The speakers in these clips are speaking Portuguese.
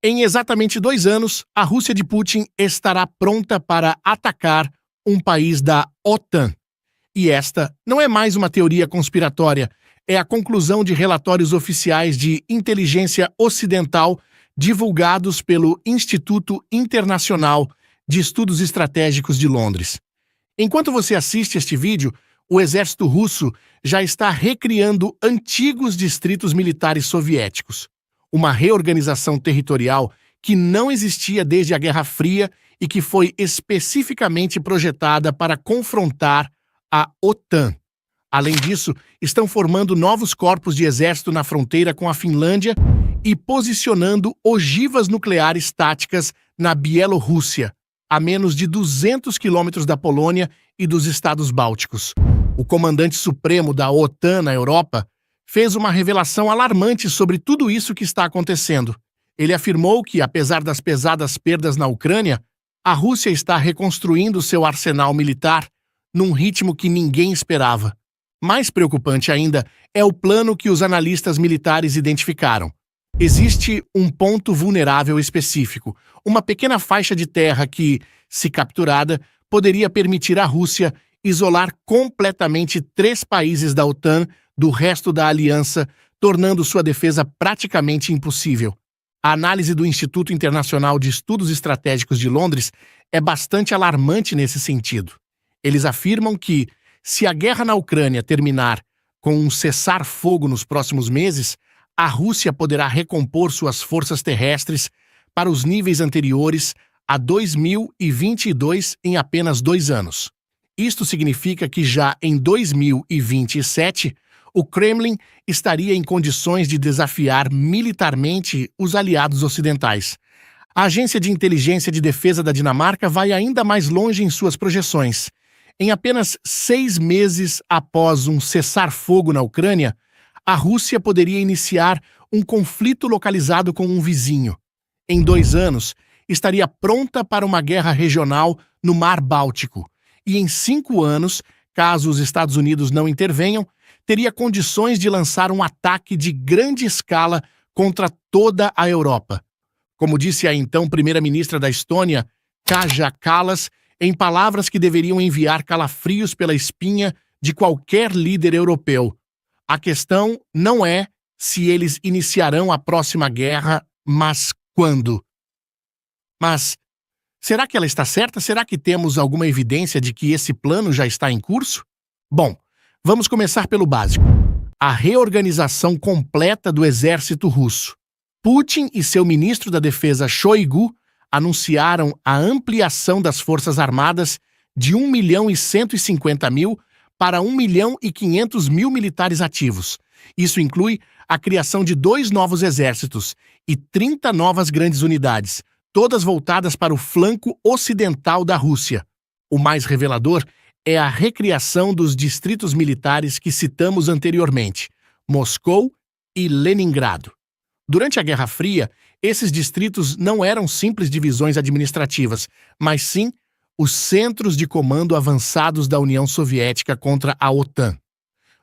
Em exatamente 2 anos, a Rússia de Putin estará pronta para atacar um país da OTAN. E esta não é mais uma teoria conspiratória, é a conclusão de relatórios oficiais de inteligência ocidental divulgados pelo Instituto Internacional de Estudos Estratégicos de Londres. Enquanto você assiste este vídeo, o exército russo já está recriando antigos distritos militares soviéticos. Uma reorganização territorial que não existia desde a Guerra Fria e que foi especificamente projetada para confrontar a OTAN. Além disso, estão formando novos corpos de exército na fronteira com a Finlândia e posicionando ogivas nucleares táticas na Bielorrússia, a menos de 200 quilômetros da Polônia e dos Estados Bálticos. O comandante supremo da OTAN na Europa fez uma revelação alarmante sobre tudo isso que está acontecendo. Ele afirmou que, apesar das pesadas perdas na Ucrânia, a Rússia está reconstruindo seu arsenal militar num ritmo que ninguém esperava. Mais preocupante ainda é o plano que os analistas militares identificaram. Existe um ponto vulnerável específico, uma pequena faixa de terra que, se capturada, poderia permitir à Rússia isolar completamente 3 países da OTAN do resto da aliança, tornando sua defesa praticamente impossível. A análise do Instituto Internacional de Estudos Estratégicos de Londres é bastante alarmante nesse sentido. Eles afirmam que, se a guerra na Ucrânia terminar com um cessar-fogo nos próximos meses, a Rússia poderá recompor suas forças terrestres para os níveis anteriores a 2022 em apenas 2 anos. Isto significa que já em 2027, o Kremlin estaria em condições de desafiar militarmente os aliados ocidentais. A Agência de Inteligência de Defesa da Dinamarca vai ainda mais longe em suas projeções. Em apenas 6 meses após um cessar-fogo na Ucrânia, a Rússia poderia iniciar um conflito localizado com um vizinho. Em 2 anos, estaria pronta para uma guerra regional no Mar Báltico. E em 5 anos, caso os Estados Unidos não intervenham, teria condições de lançar um ataque de grande escala contra toda a Europa. Como disse a então primeira-ministra da Estônia, Kaja Kallas, em palavras que deveriam enviar calafrios pela espinha de qualquer líder europeu. A questão não é se eles iniciarão a próxima guerra, mas quando. Mas será que ela está certa? Será que temos alguma evidência de que esse plano já está em curso? Bom, vamos começar pelo básico. A reorganização completa do exército russo. Putin e seu ministro da Defesa Shoigu anunciaram a ampliação das Forças Armadas de 1.150.000 para 1.500.000 militares ativos. Isso inclui a criação de 2 novos exércitos e 30 novas grandes unidades, todas voltadas para o flanco ocidental da Rússia. O mais revelador é a recriação dos distritos militares que citamos anteriormente, Moscou e Leningrado. Durante a Guerra Fria, esses distritos não eram simples divisões administrativas, mas sim os centros de comando avançados da União Soviética contra a OTAN.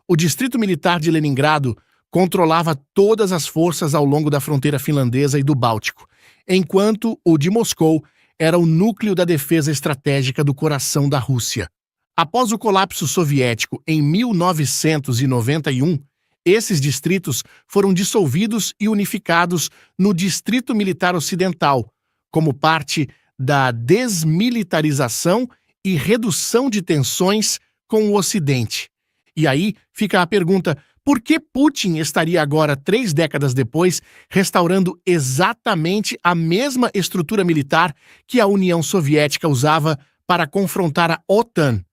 O Distrito Militar de Leningrado controlava todas as forças ao longo da fronteira finlandesa e do Báltico, enquanto o de Moscou era o núcleo da defesa estratégica do coração da Rússia. Após o colapso soviético em 1991, esses distritos foram dissolvidos e unificados no Distrito Militar Ocidental, como parte da desmilitarização e redução de tensões com o Ocidente. E aí fica a pergunta: por que Putin estaria agora, 3 décadas depois, restaurando exatamente a mesma estrutura militar que a União Soviética usava para confrontar a OTAN?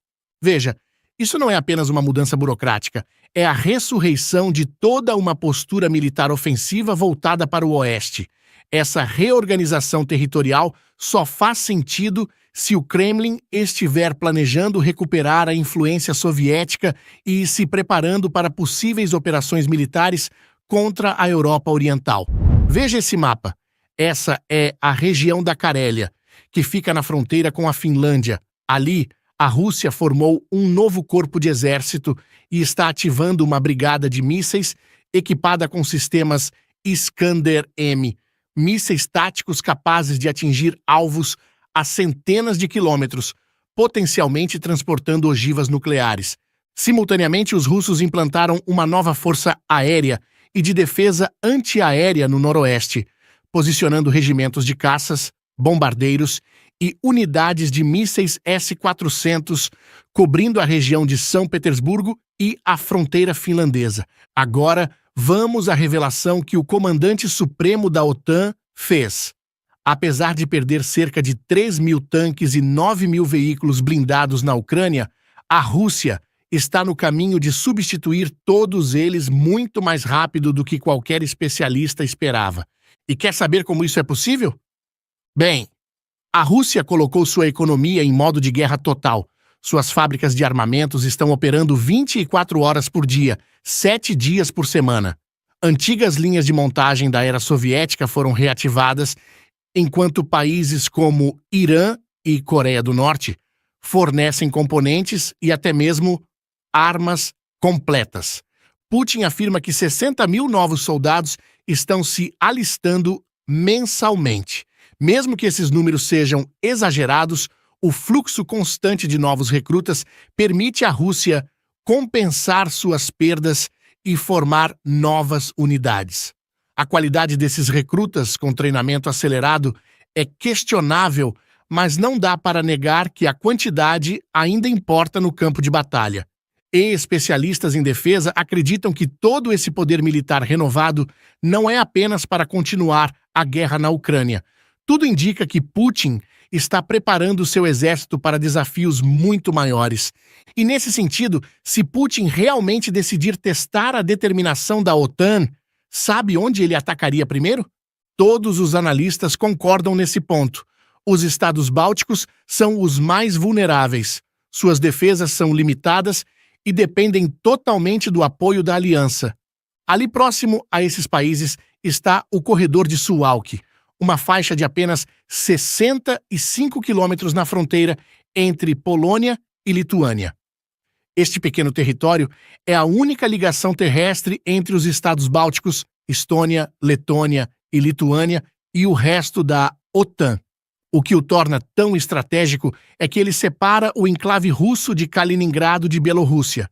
Veja, isso não é apenas uma mudança burocrática, é a ressurreição de toda uma postura militar ofensiva voltada para o Oeste. Essa reorganização territorial só faz sentido se o Kremlin estiver planejando recuperar a influência soviética e se preparando para possíveis operações militares contra a Europa Oriental. Veja esse mapa. Essa é a região da Carélia, que fica na fronteira com a Finlândia. Ali, a Rússia formou um novo corpo de exército e está ativando uma brigada de mísseis equipada com sistemas Iskander-M, mísseis táticos capazes de atingir alvos a centenas de quilômetros, potencialmente transportando ogivas nucleares. Simultaneamente, os russos implantaram uma nova força aérea e de defesa antiaérea no noroeste, posicionando regimentos de caças, bombardeiros e unidades de mísseis S-400, cobrindo a região de São Petersburgo e a fronteira finlandesa. Agora, vamos à revelação que o comandante supremo da OTAN fez. Apesar de perder cerca de 3.000 tanques e 9.000 veículos blindados na Ucrânia, a Rússia está no caminho de substituir todos eles muito mais rápido do que qualquer especialista esperava. E quer saber como isso é possível? Bem, a Rússia colocou sua economia em modo de guerra total. Suas fábricas de armamentos estão operando 24 horas por dia, 7 dias por semana. Antigas linhas de montagem da era soviética foram reativadas, enquanto países como Irã e Coreia do Norte fornecem componentes e até mesmo armas completas. Putin afirma que 60.000 novos soldados estão se alistando mensalmente. Mesmo que esses números sejam exagerados, o fluxo constante de novos recrutas permite à Rússia compensar suas perdas e formar novas unidades. A qualidade desses recrutas com treinamento acelerado é questionável, mas não dá para negar que a quantidade ainda importa no campo de batalha. E especialistas em defesa acreditam que todo esse poder militar renovado não é apenas para continuar a guerra na Ucrânia. Tudo indica que Putin está preparando seu exército para desafios muito maiores. E nesse sentido, se Putin realmente decidir testar a determinação da OTAN, sabe onde ele atacaria primeiro? Todos os analistas concordam nesse ponto. Os estados bálticos são os mais vulneráveis. Suas defesas são limitadas e dependem totalmente do apoio da aliança. Ali próximo a esses países está o corredor de Suwałki, uma faixa de apenas 65 quilômetros na fronteira entre Polônia e Lituânia. Este pequeno território é a única ligação terrestre entre os estados bálticos, Estônia, Letônia e Lituânia, e o resto da OTAN. O que o torna tão estratégico é que ele separa o enclave russo de Kaliningrado de Bielorrússia.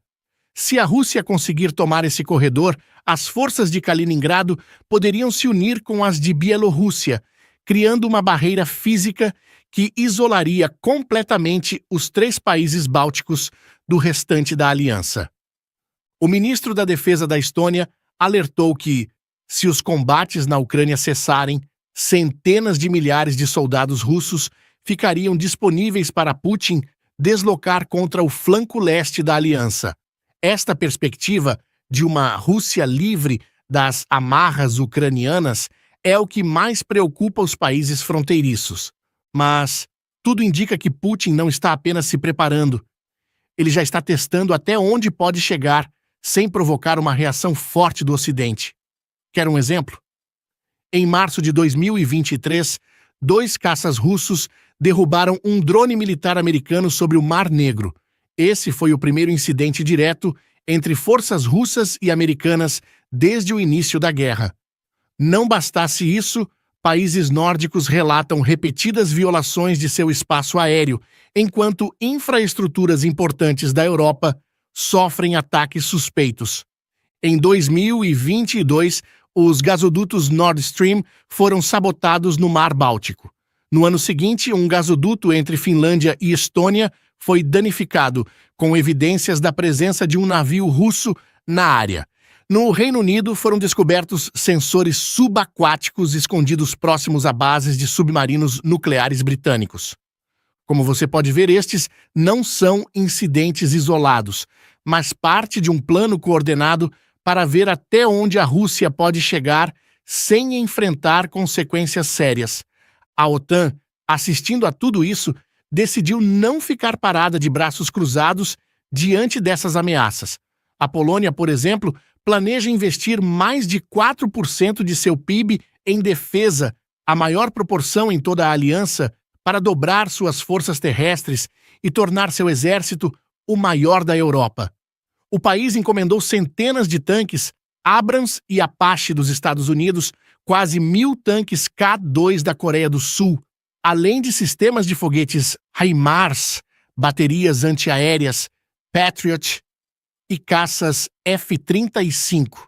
Se a Rússia conseguir tomar esse corredor, as forças de Kaliningrado poderiam se unir com as de Bielorrússia, criando uma barreira física que isolaria completamente os 3 países bálticos do restante da aliança. O ministro da Defesa da Estônia alertou que, se os combates na Ucrânia cessarem, centenas de milhares de soldados russos ficariam disponíveis para Putin deslocar contra o flanco leste da aliança. Esta perspectiva de uma Rússia livre das amarras ucranianas é o que mais preocupa os países fronteiriços. Mas tudo indica que Putin não está apenas se preparando. Ele já está testando até onde pode chegar sem provocar uma reação forte do Ocidente. Quer um exemplo? Em março de 2023, 2 caças russos derrubaram um drone militar americano sobre o Mar Negro. Esse foi o primeiro incidente direto entre forças russas e americanas desde o início da guerra. Não bastasse isso, países nórdicos relatam repetidas violações de seu espaço aéreo, enquanto infraestruturas importantes da Europa sofrem ataques suspeitos. Em 2022, os gasodutos Nord Stream foram sabotados no Mar Báltico. No ano seguinte, um gasoduto entre Finlândia e Estônia foi danificado, com evidências da presença de um navio russo na área. No Reino Unido, foram descobertos sensores subaquáticos escondidos próximos a bases de submarinos nucleares britânicos. Como você pode ver, estes não são incidentes isolados, mas parte de um plano coordenado para ver até onde a Rússia pode chegar sem enfrentar consequências sérias. A OTAN, assistindo a tudo isso, decidiu não ficar parada de braços cruzados diante dessas ameaças. A Polônia, por exemplo, planeja investir mais de 4% de seu PIB em defesa, a maior proporção em toda a aliança, para dobrar suas forças terrestres e tornar seu exército o maior da Europa. O país encomendou centenas de tanques Abrams e Apache dos Estados Unidos, quase 1.000 tanques K-2 da Coreia do Sul, além de sistemas de foguetes HIMARS, baterias antiaéreas Patriot e caças F-35.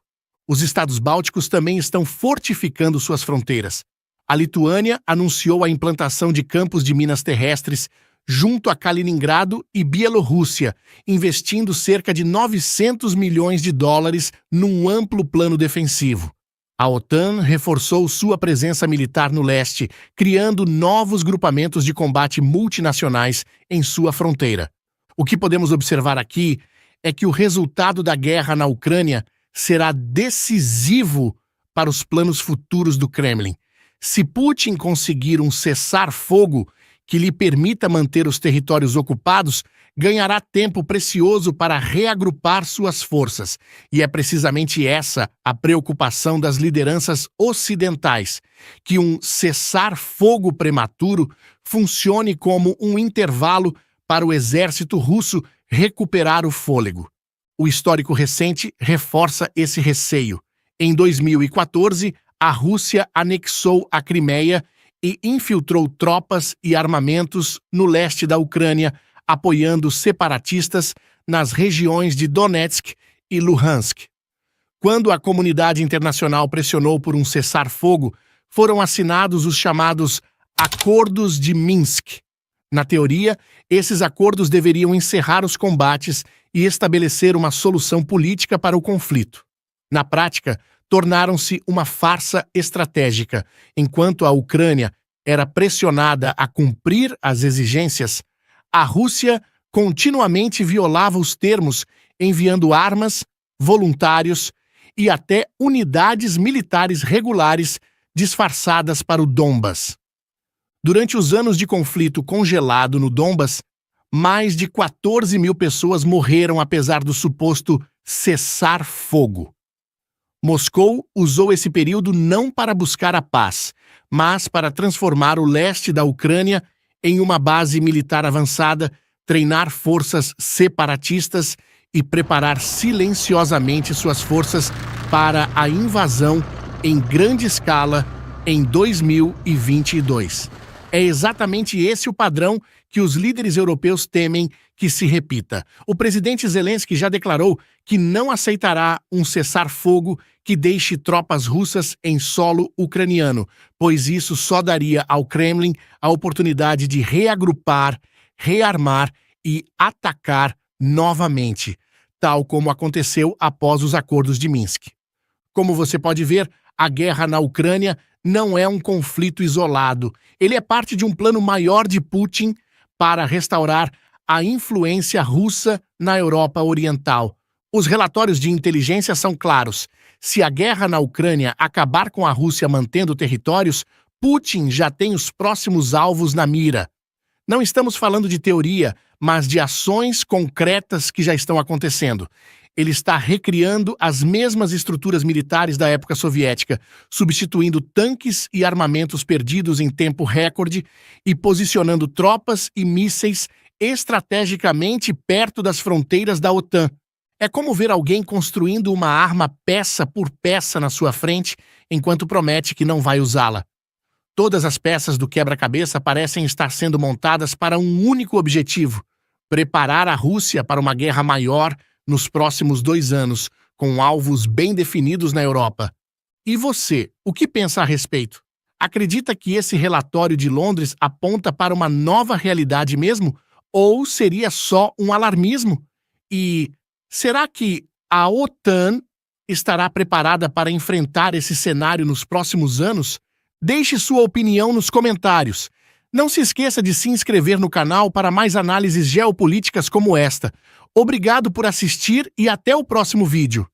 Os estados bálticos também estão fortificando suas fronteiras. A Lituânia anunciou a implantação de campos de minas terrestres junto a Kaliningrado e Bielorrússia, investindo cerca de 900 milhões de dólares num amplo plano defensivo. A OTAN reforçou sua presença militar no leste, criando novos grupamentos de combate multinacionais em sua fronteira. O que podemos observar aqui é que o resultado da guerra na Ucrânia será decisivo para os planos futuros do Kremlin. Se Putin conseguir um cessar-fogo que lhe permita manter os territórios ocupados, ganhará tempo precioso para reagrupar suas forças. E é precisamente essa a preocupação das lideranças ocidentais, que um cessar-fogo prematuro funcione como um intervalo para o exército russo recuperar o fôlego. O histórico recente reforça esse receio. Em 2014, a Rússia anexou a Crimeia e infiltrou tropas e armamentos no leste da Ucrânia, apoiando separatistas nas regiões de Donetsk e Luhansk. Quando a comunidade internacional pressionou por um cessar-fogo, foram assinados os chamados Acordos de Minsk. Na teoria, esses acordos deveriam encerrar os combates e estabelecer uma solução política para o conflito. Na prática, tornaram-se uma farsa estratégica. Enquanto a Ucrânia era pressionada a cumprir as exigências, a Rússia continuamente violava os termos, enviando armas, voluntários e até unidades militares regulares disfarçadas para o Donbas. Durante os anos de conflito congelado no Donbas, mais de 14 mil pessoas morreram apesar do suposto cessar-fogo. Moscou usou esse período não para buscar a paz, mas para transformar o leste da Ucrânia em uma base militar avançada, treinar forças separatistas e preparar silenciosamente suas forças para a invasão em grande escala em 2022. É exatamente esse o padrão que os líderes europeus temem que se repita. O presidente Zelensky já declarou que não aceitará um cessar-fogo que deixe tropas russas em solo ucraniano, pois isso só daria ao Kremlin a oportunidade de reagrupar, rearmar e atacar novamente, tal como aconteceu após os acordos de Minsk. Como você pode ver, a guerra na Ucrânia não é um conflito isolado. Ele é parte de um plano maior de Putin para restaurar a influência russa na Europa Oriental. Os relatórios de inteligência são claros. Se a guerra na Ucrânia acabar com a Rússia mantendo territórios, Putin já tem os próximos alvos na mira. Não estamos falando de teoria, mas de ações concretas que já estão acontecendo. Ele está recriando as mesmas estruturas militares da época soviética, substituindo tanques e armamentos perdidos em tempo recorde e posicionando tropas e mísseis estrategicamente perto das fronteiras da OTAN. É como ver alguém construindo uma arma peça por peça na sua frente, enquanto promete que não vai usá-la. Todas as peças do quebra-cabeça parecem estar sendo montadas para um único objetivo: preparar a Rússia para uma guerra maior nos próximos 2 anos, com alvos bem definidos na Europa. E você, o que pensa a respeito? Acredita que esse relatório de Londres aponta para uma nova realidade mesmo? Ou seria só um alarmismo? E será que a OTAN estará preparada para enfrentar esse cenário nos próximos anos? Deixe sua opinião nos comentários. Não se esqueça de se inscrever no canal para mais análises geopolíticas como esta. Obrigado por assistir e até o próximo vídeo.